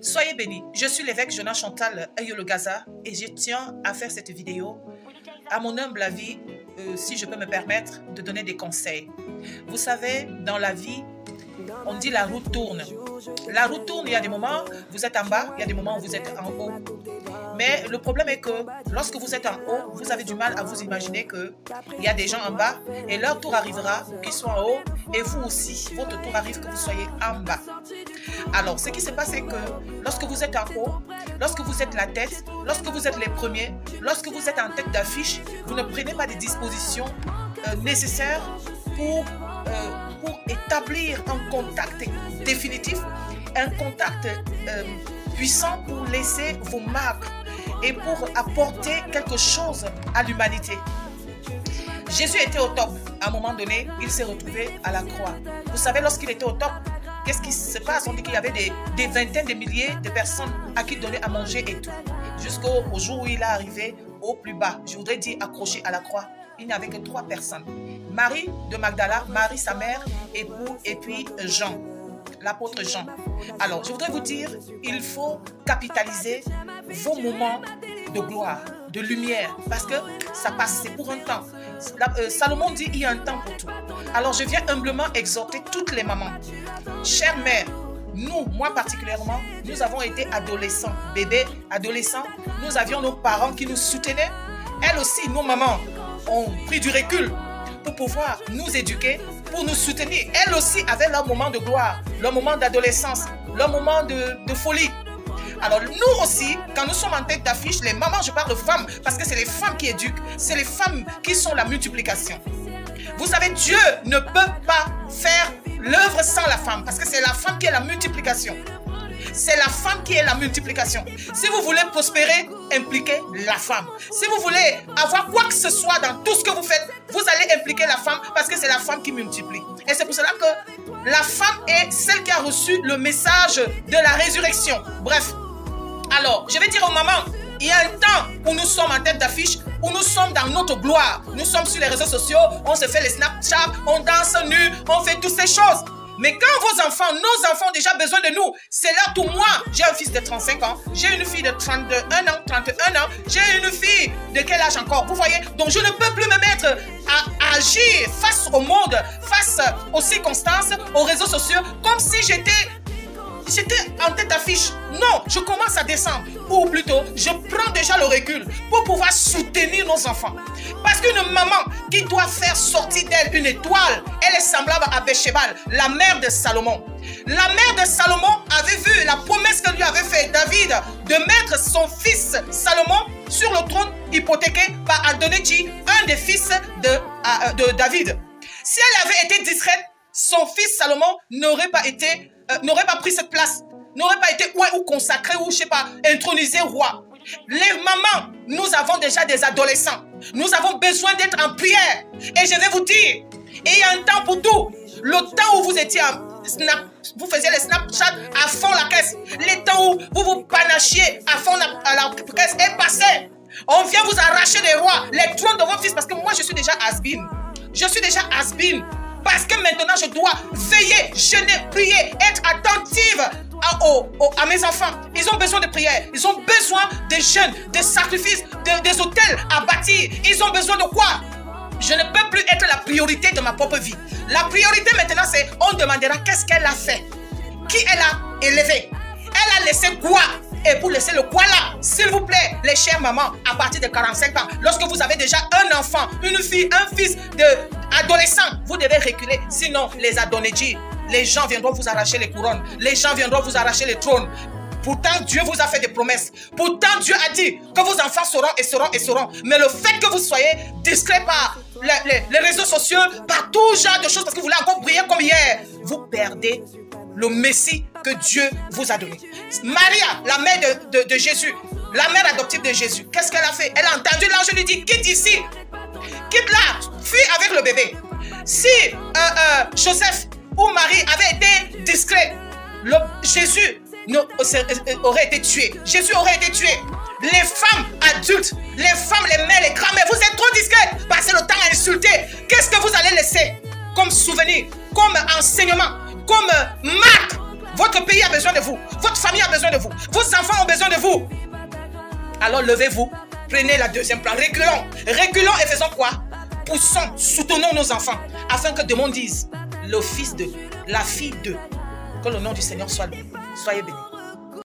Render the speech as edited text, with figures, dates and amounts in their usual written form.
Soyez bénis. Je suis l'évêque Jonas Chantal Ayolo Gaza et je tiens à faire cette vidéo à mon humble avis, si je peux me permettre, de donner des conseils. Vous savez, dans la vie, on dit la roue tourne. La roue tourne, il y a des moments où vous êtes en bas, il y a des moments où vous êtes en haut. Mais le problème est que lorsque vous êtes en haut, vous avez du mal à vous imaginer qu'il y a des gens en bas et leur tour arrivera, qu'ils soient en haut, et vous aussi, votre tour arrive que vous soyez en bas. Alors, ce qui se passe, c'est que lorsque vous êtes en haut, lorsque vous êtes la tête, lorsque vous êtes les premiers, lorsque vous êtes en tête d'affiche, vous ne prenez pas des dispositions nécessaires pour établir un contact définitif, un contact puissant pour laisser vos marques et pour apporter quelque chose à l'humanité. Jésus était au top. À un moment donné, il s'est retrouvé à la croix. Vous savez, lorsqu'il était au top, qu'est-ce qui se passe? On dit qu'il y avait des vingtaines de milliers de personnes à qui donner à manger et tout. Jusqu'au jour où il est arrivé au plus bas. Je voudrais dire accroché à la croix. Il n'y avait que 3 personnes. Marie de Magdala, Marie sa mère, et puis Jean, l'apôtre Jean. Alors, je voudrais vous dire, il faut capitaliser vos moments de gloire, de lumière, parce que ça passe, c'est pour un temps. Salomon dit, il y a un temps pour tout. Alors, je viens humblement exhorter toutes les mamans. Chères mères, nous, moi particulièrement, nous avons été adolescents, bébés, adolescents. Nous avions nos parents qui nous soutenaient. Elles aussi, nos mamans, ont pris du recul pour pouvoir nous éduquer, pour nous soutenir. Elles aussi avaient leur moment de gloire, leur moment d'adolescence, leur moment de folie. Alors nous aussi, quand nous sommes en tête d'affiche, les mamans, je parle de femmes, parce que c'est les femmes qui éduquent, c'est les femmes qui sont la multiplication. Vous savez, Dieu ne peut pas faire l'œuvre sans la femme, parce que c'est la femme qui est la multiplication. C'est la femme qui est la multiplication. Si vous voulez prospérer, impliquez la femme. Si vous voulez avoir quoi que ce soit dans tout ce que vous faites, vous allez impliquer la femme parce que c'est la femme qui multiplie. Et c'est pour cela que la femme est celle qui a reçu le message de la résurrection. Bref, alors, je vais dire aux mamans, il y a un temps où nous sommes en tête d'affiche, où nous sommes dans notre gloire. Nous sommes sur les réseaux sociaux, on se fait les Snapchat, on danse nu, on fait toutes ces choses. Mais quand vos enfants, nos enfants ont déjà besoin de nous, c'est là tout. Moi, j'ai un fils de 35 ans, j'ai une fille de 31 ans, 31 ans, j'ai une fille de quel âge encore? Vous voyez? Donc je ne peux plus me mettre à agir face au monde, face aux circonstances, aux réseaux sociaux, comme si j'étais en tête d'affiche. Non, je commence à descendre. Ou plutôt, je prends déjà le recul pour pouvoir soutenir nos enfants. Parce qu'une maman qui doit faire sortir d'elle une étoile, elle est semblable à Béchébal, la mère de Salomon. La mère de Salomon avait vu la promesse que lui avait fait David de mettre son fils Salomon sur le trône hypothéqué par Adonijah, un des fils de David. Si elle avait été discrète, son fils Salomon n'aurait pas pris cette place, n'aurait pas été ou consacré ou, je sais pas, intronisé roi. Les mamans, nous avons déjà des adolescents. Nous avons besoin d'être en prière. Et je vais vous dire, il y a un temps pour tout. Le temps où vous étiez vous faisiez les Snapchat à fond la caisse. Les temps où vous vous panachiez à fond la caisse est passé. On vient vous arracher les rois, les trônes de vos fils. Parce que moi, je suis déjà has-been. Je suis déjà has-been. Parce que maintenant, je dois veiller, jeûner, prier, être attentive à mes enfants. Ils ont besoin de prière. Ils ont besoin de jeûnes, de sacrifices, des hôtels à bâtir. Ils ont besoin de quoi? Je ne peux plus être la priorité de ma propre vie. La priorité maintenant, c'est on demandera qu'est-ce qu'elle a fait. Qui elle a élevé. Elle a laissé quoi? Et pour laisser le quoi là, s'il vous plaît, les chères mamans, à partir de 45 ans, lorsque vous avez déjà un enfant, une fille, un fils adolescent, vous devez reculer. Sinon, les Adonijah, les gens viendront vous arracher les couronnes. Les gens viendront vous arracher les trônes. Pourtant, Dieu vous a fait des promesses. Pourtant, Dieu a dit que vos enfants seront et seront et seront. Mais le fait que vous soyez discret par les réseaux sociaux, par tout genre de choses, parce que vous voulez encore briller comme hier, vous perdez le Messie que Dieu vous a donné. Maria, la mère de Jésus, la mère adoptive de Jésus, qu'est-ce qu'elle a fait? Elle a entendu l'ange lui dire, quitte ici, quitte là, fuis avec le bébé. Si Joseph ou Marie avaient été discrets, Jésus aurait été tué. Jésus aurait été tué. Les femmes adultes, les femmes, les mères, les grands-mères, vous êtes trop discrètes. Passez le temps à insulter. Qu'est-ce que vous allez laisser comme souvenir, comme enseignement, comme marque? Votre pays a besoin de vous. Votre famille a besoin de vous. Vos enfants ont besoin de vous. Alors levez-vous. Prenez la deuxième place. Reculons. Reculons et faisons quoi? Poussons, soutenons nos enfants. Afin que demain on dise le fils de, la fille de. Que le nom du Seigneur soit loué. Soyez bénis.